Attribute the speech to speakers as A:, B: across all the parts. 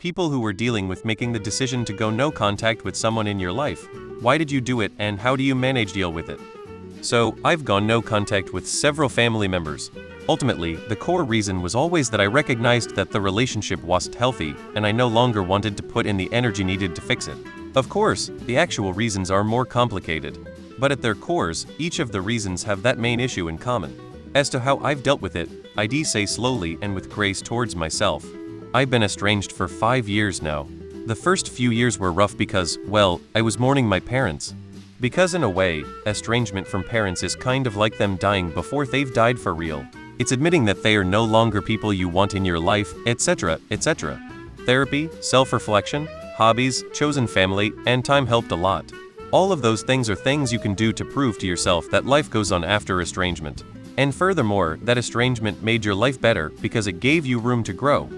A: People who were dealing with making the decision to go no contact with someone in your life. Why did you do it and how do you manage deal with it? So, I've gone no contact with several family members. Ultimately, the core reason was always that I recognized that the relationship wasn't healthy, and I no longer wanted to put in the energy needed to fix it. Of course, the actual reasons are more complicated, but at their cores, each of the reasons have that main issue in common. As to how I've dealt with it, I'd say slowly and with grace towards myself. I've been estranged for 5 years now. The first few years were rough because, well, I was mourning my parents. Because in a way, estrangement from parents is kind of like them dying before they've died for real. It's admitting that they are no longer people you want in your life, etc., etc. Therapy, self-reflection, hobbies, chosen family, and time helped a lot. All of those things are things you can do to prove to yourself that life goes on after estrangement. And furthermore, that estrangement made your life better because it gave you room to grow.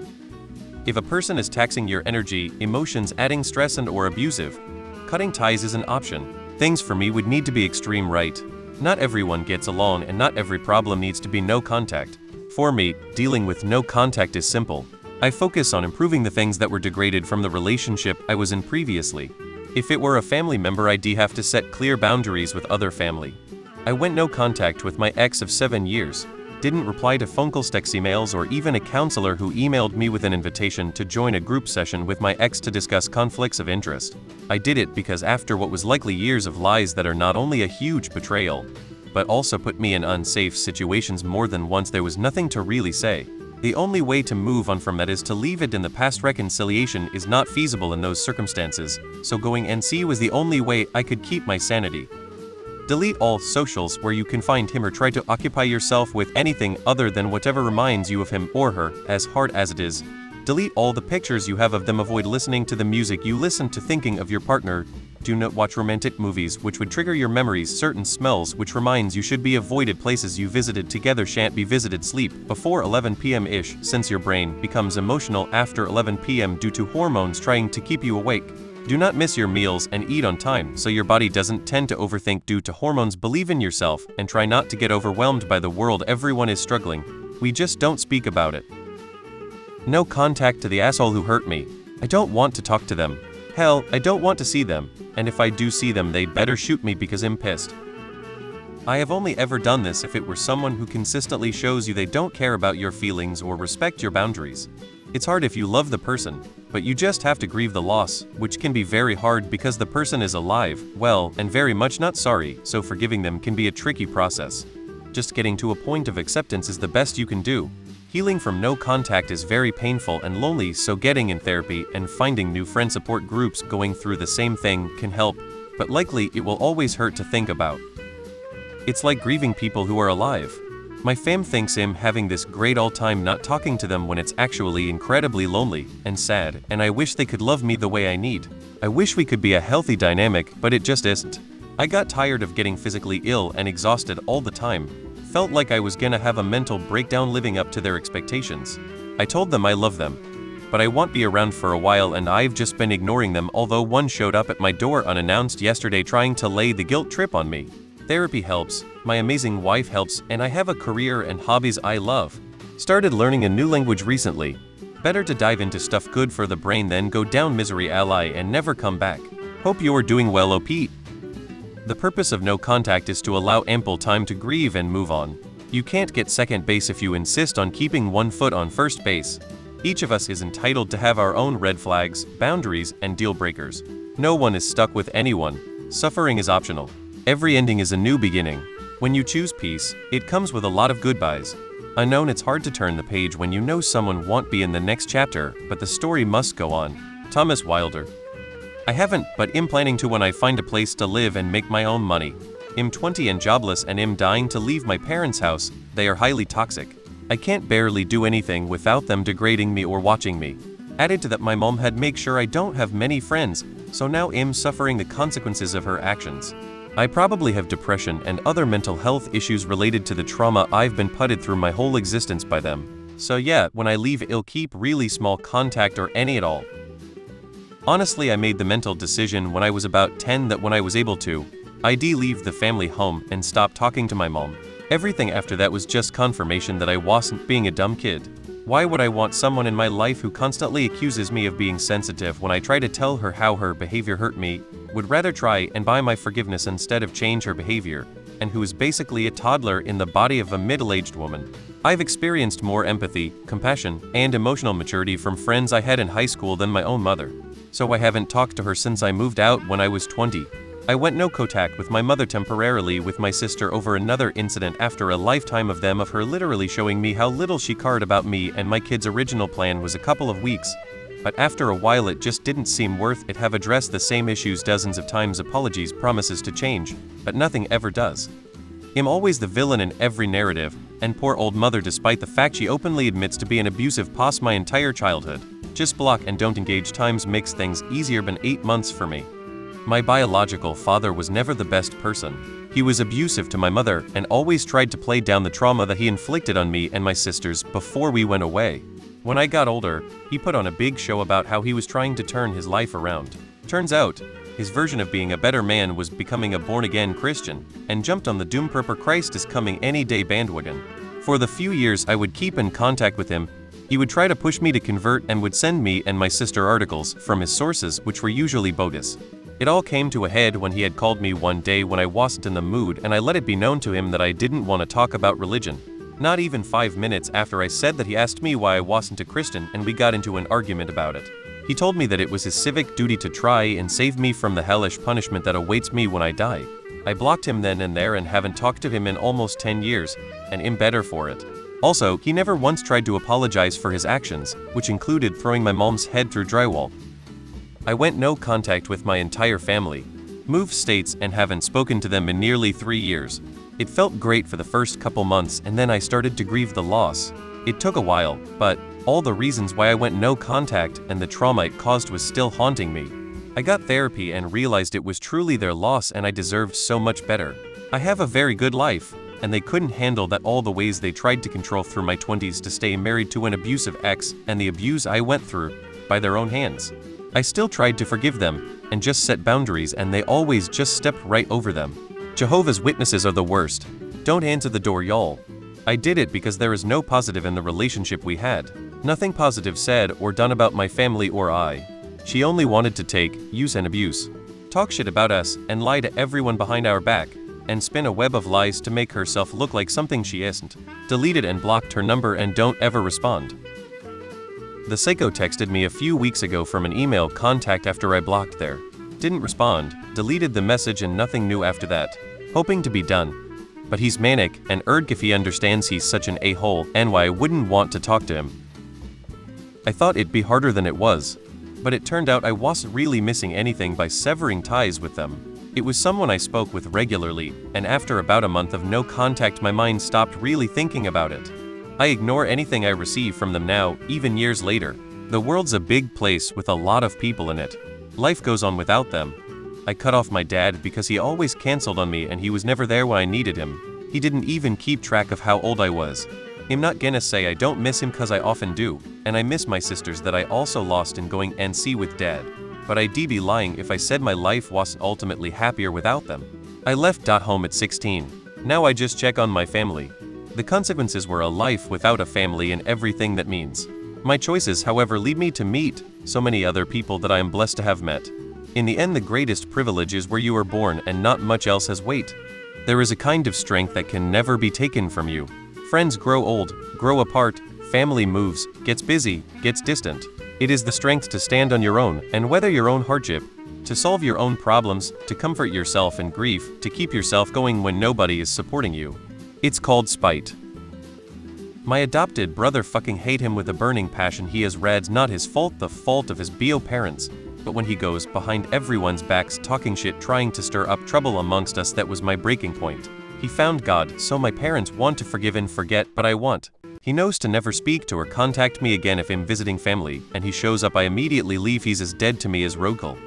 A: If a person is taxing your energy, emotions, adding stress and/or abusive, cutting ties is an option. Things for me would need to be extreme right. Not everyone gets along and not every problem needs to be no contact. For me, dealing with no contact is simple. I focus on improving the things that were degraded from the relationship I was in previously. If it were a family member, I'd have to set clear boundaries with other family. I went no contact with my ex of 7 years. Didn't reply to phone calls, text, emails, or even a counselor who emailed me with an invitation to join a group session with my ex to discuss conflicts of interest. I did it because after what was likely years of lies that are not only a huge betrayal, but also put me in unsafe situations more than once, there was nothing to really say. The only way to move on from that is to leave it in the past. Reconciliation is not feasible in those circumstances, so going NC was the only way I could keep my sanity. Delete all socials where you can find him or try to occupy yourself with anything other than whatever reminds you of him or her, as hard as it is. Delete all the pictures you have of them. Avoid listening to the music you listen to thinking of your partner. Do not watch romantic movies which would trigger your memories. Certain smells which reminds you should be avoided. Places you visited together shan't be visited. Sleep before 11 p.m.-ish since your brain becomes emotional after 11 p.m. due to hormones trying to keep you awake. Do not miss your meals and eat on time so your body doesn't tend to overthink due to hormones. Believe in yourself and try not to get overwhelmed by the world. Everyone is struggling. We just don't speak about it. No contact to the asshole who hurt me. I don't want to talk to them. Hell, I don't want to see them. And if I do see them, they'd better shoot me because I'm pissed. I have only ever done this if it were someone who consistently shows you they don't care about your feelings or respect your boundaries. It's hard if you love the person, but you just have to grieve the loss, which can be very hard because the person is alive, well, and very much not sorry, so forgiving them can be a tricky process. Just getting to a point of acceptance is the best you can do. Healing from no contact is very painful and lonely, so getting in therapy and finding new friend support groups going through the same thing can help, but likely it will always hurt to think about. It's like grieving people who are alive. My fam thinks I'm having this great all time not talking to them when it's actually incredibly lonely and sad, and I wish they could love me the way I need. I wish we could be a healthy dynamic, but it just isn't. I got tired of getting physically ill and exhausted all the time. Felt like I was gonna have a mental breakdown living up to their expectations. I told them I love them, but I won't be around for a while and I've just been ignoring them, although one showed up at my door unannounced yesterday trying to lay the guilt trip on me. Therapy helps, my amazing wife helps, and I have a career and hobbies I love. Started learning a new language recently. Better to dive into stuff good for the brain than go down misery ally and never come back. Hope you're doing well, OP. The purpose of no contact is to allow ample time to grieve and move on. You can't get second base if you insist on keeping one foot on first base. Each of us is entitled to have our own red flags, boundaries, and deal breakers. No one is stuck with anyone. Suffering is optional. Every ending is a new beginning. When you choose peace, it comes with a lot of goodbyes. I know it's hard to turn the page when you know someone won't be in the next chapter, but the story must go on. Thomas Wilder. I haven't, but am planning to when I find a place to live and make my own money. I'm 20 and jobless and am dying to leave my parents' house. They are highly toxic. I can't barely do anything without them degrading me or watching me. Added to that, my mom had make sure I don't have many friends, so now am suffering the consequences of her actions. I probably have depression and other mental health issues related to the trauma I've been putted through my whole existence by them. So yeah, when I leave I'll keep really small contact or any at all. Honestly, I made the mental decision when I was about 10 that when I was able to, I'd leave the family home and stop talking to my mom. Everything after that was just confirmation that I wasn't being a dumb kid. Why would I want someone in my life who constantly accuses me of being sensitive when I try to tell her how her behavior hurt me, would rather try and buy my forgiveness instead of change her behavior, and who is basically a toddler in the body of a middle-aged woman? I've experienced more empathy, compassion, and emotional maturity from friends I had in high school than my own mother. So I haven't talked to her since I moved out when I was 20. I went no contact with my mother temporarily with my sister over another incident after a lifetime of her literally showing me how little she cared about me and my kids' original plan was a couple of weeks. But after a while it just didn't seem worth it. Have addressed the same issues dozens of times, apologies, promises to change, but nothing ever does. I'm always the villain in every narrative, and poor old mother, despite the fact she openly admits to be an abusive past my entire childhood. Just block and don't engage. Times makes things easier. Been 8 months for me. My biological father was never the best person. He was abusive to my mother and always tried to play down the trauma that he inflicted on me and my sisters before we went away. When I got older, he put on a big show about how he was trying to turn his life around. Turns out, his version of being a better man was becoming a born-again Christian, and jumped on the Doom Prepper Christ is coming any day bandwagon. For the few years I would keep in contact with him, he would try to push me to convert and would send me and my sister articles from his sources which were usually bogus. It all came to a head when he had called me one day when I wasn't in the mood, and I let it be known to him that I didn't want to talk about religion. Not even 5 minutes after I said that, he asked me why I wasn't a Christian, and we got into an argument about it. He told me that it was his civic duty to try and save me from the hellish punishment that awaits me when I die. I blocked him then and there and haven't talked to him in almost 10 years, and am better for it. Also, he never once tried to apologize for his actions, which included throwing my mom's head through drywall. I went no contact with my entire family, moved states, and haven't spoken to them in nearly 3 years. It felt great for the first couple months, and then I started to grieve the loss. It took a while, but all the reasons why I went no contact and the trauma it caused was still haunting me. I got therapy and realized it was truly their loss and I deserved so much better. I have a very good life, and they couldn't handle that, all the ways they tried to control through my 20s to stay married to an abusive ex, and the abuse I went through by their own hands. I still tried to forgive them and just set boundaries, and they always just stepped right over them. Jehovah's Witnesses are the worst. Don't answer the door, y'all. I did it because there is no positive in the relationship we had. Nothing positive said or done about my family or I. She only wanted to take, use and abuse, talk shit about us, and lie to everyone behind our back, and spin a web of lies to make herself look like something she isn't. Deleted and blocked her number and don't ever respond. The psycho texted me a few weeks ago from an email contact after I blocked there. Didn't respond, deleted the message, and nothing new after that. Hoping to be done. But he's manic, and if he understands he's such an a-hole and why I wouldn't want to talk to him. I thought it'd be harder than it was. But it turned out I wasn't really missing anything by severing ties with them. It was someone I spoke with regularly, and after about a month of no contact my mind stopped really thinking about it. I ignore anything I receive from them now, even years later. The world's a big place with a lot of people in it. Life goes on without them. I cut off my dad because he always canceled on me and he was never there when I needed him. He didn't even keep track of how old I was. I'm not gonna say I don't miss him cause I often do, and I miss my sisters that I also lost in going NC with dad. But I'd be lying if I said my life wasn't ultimately happier without them. I left home at 16. Now I just check on my family. The consequences were a life without a family and everything that means. My choices, however, lead me to meet so many other people that I am blessed to have met. In the end, the greatest privilege is where you are born and not much else has weight. There is a kind of strength that can never be taken from you. Friends grow old, grow apart, family moves, gets busy, gets distant. It is the strength to stand on your own and weather your own hardship, to solve your own problems, to comfort yourself in grief, to keep yourself going when nobody is supporting you. It's called spite. My adopted brother fucking hate him with a burning passion. He has read not his fault, the fault of his bio parents. But when he goes behind everyone's backs talking shit, trying to stir up trouble amongst us, that was my breaking point. He found God, so my parents want to forgive and forget, but I want. He knows to never speak to or contact me again if I'm visiting family, and he shows up I immediately leave. He's as dead to me as Rogel.